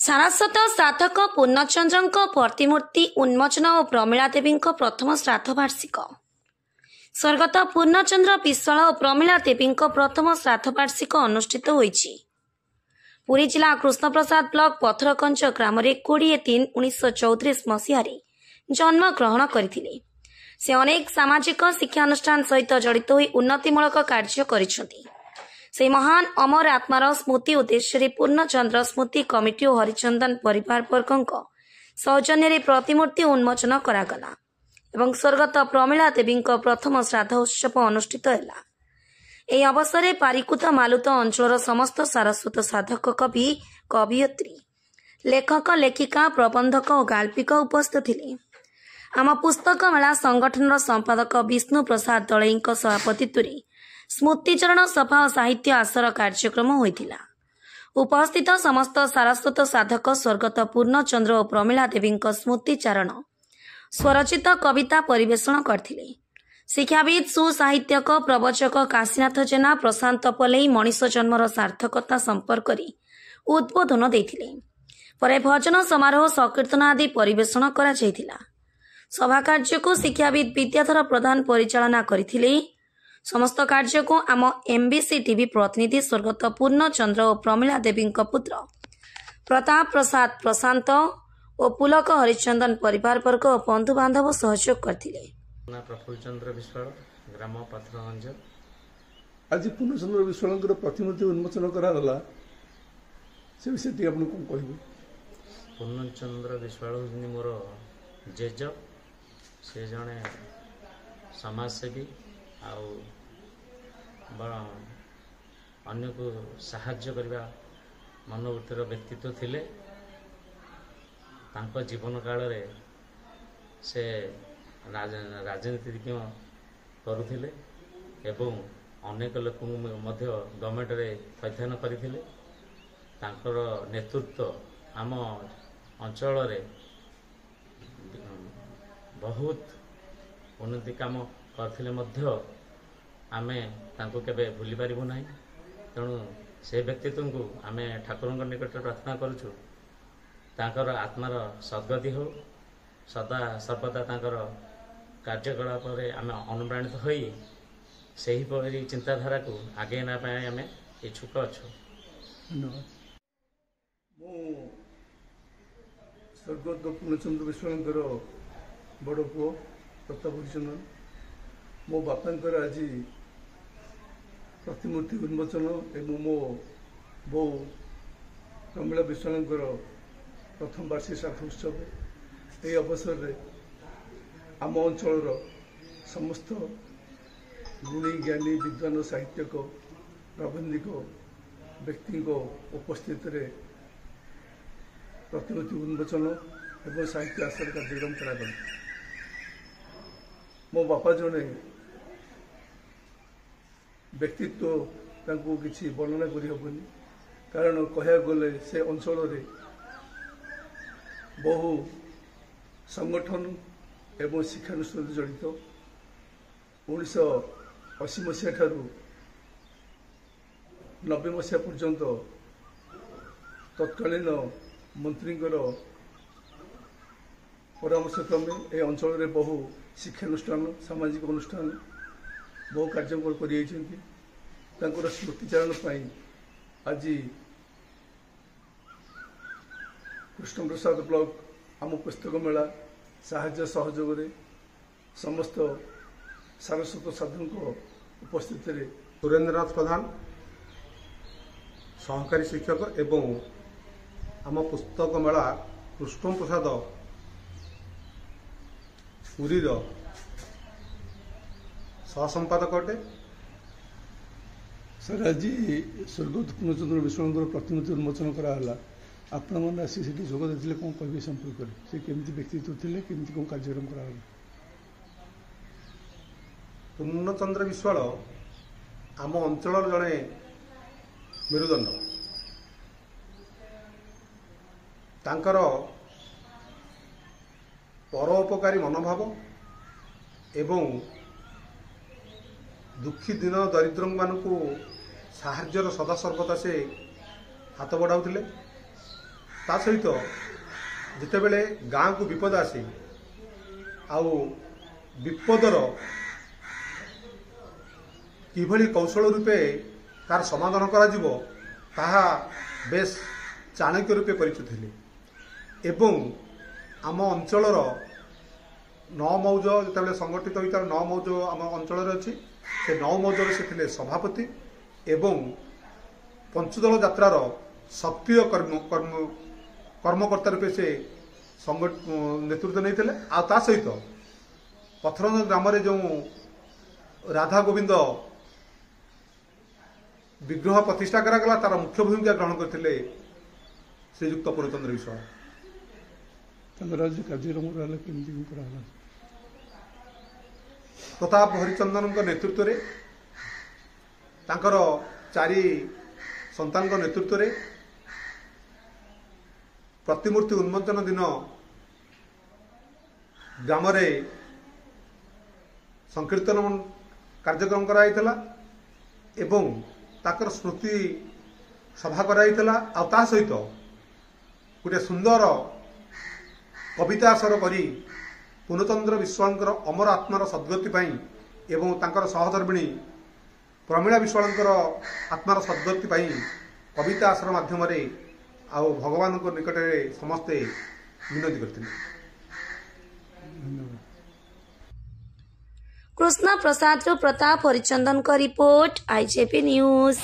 सारस्वत श्राद्धक पूर्णचंद्र प्रतिमूर्ति उन्मोचन और प्रमीला देवी प्रथम श्राद्ध वार्षिक। स्वर्गत पूर्णचंद्र विश्वाल और प्रमीला देवी प्रथम श्राद्ध वार्षिक अनुष्ठित होईछि। पुरी जिला कृष्णप्रसाद ब्लॉक पथरकंच ग्राम 20/3/1934 मसीह जन्म ग्रहण करथिले। से अनेक सामाजिक शिक्षानुष्ठान सहित जड़ित होई उन्नतिमूलक कार्य करिसेंति। से महान अमर आत्मार स्मृति उद्देश्य पूर्णचंद्र स्मृति कमिटी और हरिचंदन परिवार वर्ग सौजन्य प्रतिमूर्ति उन्मोचन करागला एवं स्वर्गत प्रमीला देवी प्रथम श्राद्ध उत्सव अनुष्ठित है। यह अवसर में पारिकुद मालुत अंचल समस्त सारस्वत साधक कवि कवयित्री लेखक लेखिका प्रबंधक और गाल्पिक उपस्थित थे। आम पुस्तक मेला संगठन संपादक विष्णु प्रसाद दलई सभापतित्व स्मृतिचरण सभा और साहित्य आसर कार्यक्रम होइथिला। उपस्थित समस्त सारस्वत साधक स्वर्गत पूर्णचंद्र और प्रमीला देवी स्मृतिचारण स्वरचित कविता परिवेषण करथिले। शिक्षाविद सुसाहित्यक प्रवचक काशीनाथ जेना प्रशांत पलई मनीष जन्मर सार्थकता संपर्क उद्बोधन देथिले। परे भजन समारोह संकीर्तन आदि परिवेषण करा जायथिला। सभा कार्य को शिक्षाविद विद्याधर प्रधान परिचालना करथिले। समस्त कार्य को आम एमबीसी टीवी प्रतिनिधि स्वर्गत पूर्णचंद्र और प्रमीला देवी पुत्र प्रताप प्रसाद प्रशांत और पुलक हरिचंदन परिवार वर्ग और बंधु बांधव सहयोग करथिले। प्रफुल्ल चंद्र विश्वाल ग्राम पथरगंज। आज पूर्णचंद्र विश्वाल प्रतिमूर्ति उन्मोचन करागला से विषय आपन कोन कहबे? पूर्णचंद्र विश्वाल हूँ मोर जेज। से जड़े समाजसेवी अन्य को साहाय्य करने मनोवृत्तिर व्यक्तित्व थिले। तांको जीवन काल रे से राजनीति करुथिले एवं अनेक लोक गवर्नमेंट रे अध्ययन करथिले। तांकर नेतृत्व आम अंचल रे बहुत उन्नति काम करथिले मध्य आमे तांको केबे भूली पारिबु नाही। तेणु से व्यक्तित्व को आमे ठाकुरଙ୍କ निकट प्रार्थना करूछु तांकर आत्मार सद्गति हो। सदा सर्वदा तांकर कार्यकलाप रे आमे अनुप्राणित होई सही परि चिंताधारा को आगे ना पाए आमे इच्छुक अछु। धन्यवाद। मो स्वर्गत पूर्णचंद्र विश्वाल बड़ पुओ प्रताप हरिचंदन। मो बापांकर आज प्रतिमूर्ति उन्मोचन एवं मो बो प्रमीला विश्वाल प्रथम वार्षिक श्राद्ध उत्सव। यह अवसर में आम अंचल समस्त गुणी ज्ञानी विद्वान साहित्यक प्रबंधिक व्यक्ति उपस्थित प्रतिमूर्ति उन्मोचन एवं साहित्य आसर कार्यक्रम करागला। मो बापा जड़े व्यक्तित्व तांको किसी वर्णना करहबनी। कारण कह गले से अंचल बहु संगठन एवं शिक्षानुष्ठान जड़ित 1980 मसीहा ठारू 90 मसीहा पर्यंत तत्कालीन मंत्री परामर्श क्रमे ए अंचल में बहु शिक्षानुष्ठान सामाजिक अनुष्ठान बहु कार्य कर स्मृतिचारण आज कृष्णप्रसाद ब्लॉक आम पुस्तक मेला साहाय्य सहयोग समस्त सारस्वत साधु उपस्थित सुरेंद्रनाथ प्रधान सहकारी शिक्षक एवं आम पुस्तक मेला कृष्णप्रसाद पुरी सहसंपादक अटे। सर आज स्वर्गत पूर्णचंद्र विश्वाल प्रतिमूर्ति उन्मोचन कराला। आपण मैंने आसी जोग देते कौन कह संपर्क से केमती व्यक्तित्व थे केमती कौन कार्यक्रम कराला? पूर्णचंद्र विश्वाल आम अंचल जड़े मेरुदंड। तांकर परोपकारी मनोभाव एवं दुखी दिन दरिद्र मानू साहाଯ୍यर सदा सर्वदा से हाथ बढ़ाऊले। ता सहित जितेबले गाँ को विपद आसे आउ विपदर किभली कौशल रूपे तार समाधान करा जिवो ताहा बेस चाणक्य रूपे परिचित थे एवं आम अंचलर 9 मौज जितेबाला संगठित होता 9 मौज आम अंचल अच्छी से 9 मौजर से थे सभापति एवं पंचदल यात्रार सक्रिय कर्मकर्ता रूपे से नेतृत्व नहीं आ सहित पथरंज ग्राम जो राधा गोविंद विग्रह प्रतिष्ठा करागला तार मुख्य भूमिका ग्रहण करते श्रीयुक्त पूर्णचंद्र विश्वाल राज्य कार्यक्रम प्रताप हरिचंदन नेतृत्व में तांकर 4 संतान नेतृत्व में प्रतिमूर्ति उन्मोचन दिन ग्राम संकीर्तन कार्यक्रम कराइला एवं ताकर स्मृति सभा कराइला आ ता सहित गोटे सुंदर कविता आसर करी पूर्णचंद्र विश्वाल अमर आत्मार सद्गति पाई एवं तांकर सहधर्मिणी प्रमीला विश्वाल आत्मार सद्गति पाई कविता आसर माध्यम आउ भगवान को निकट में समस्ते विनती करते। कृष्ण प्रसाद प्रताप हरिचंदन का रिपोर्ट IJP न्यूज।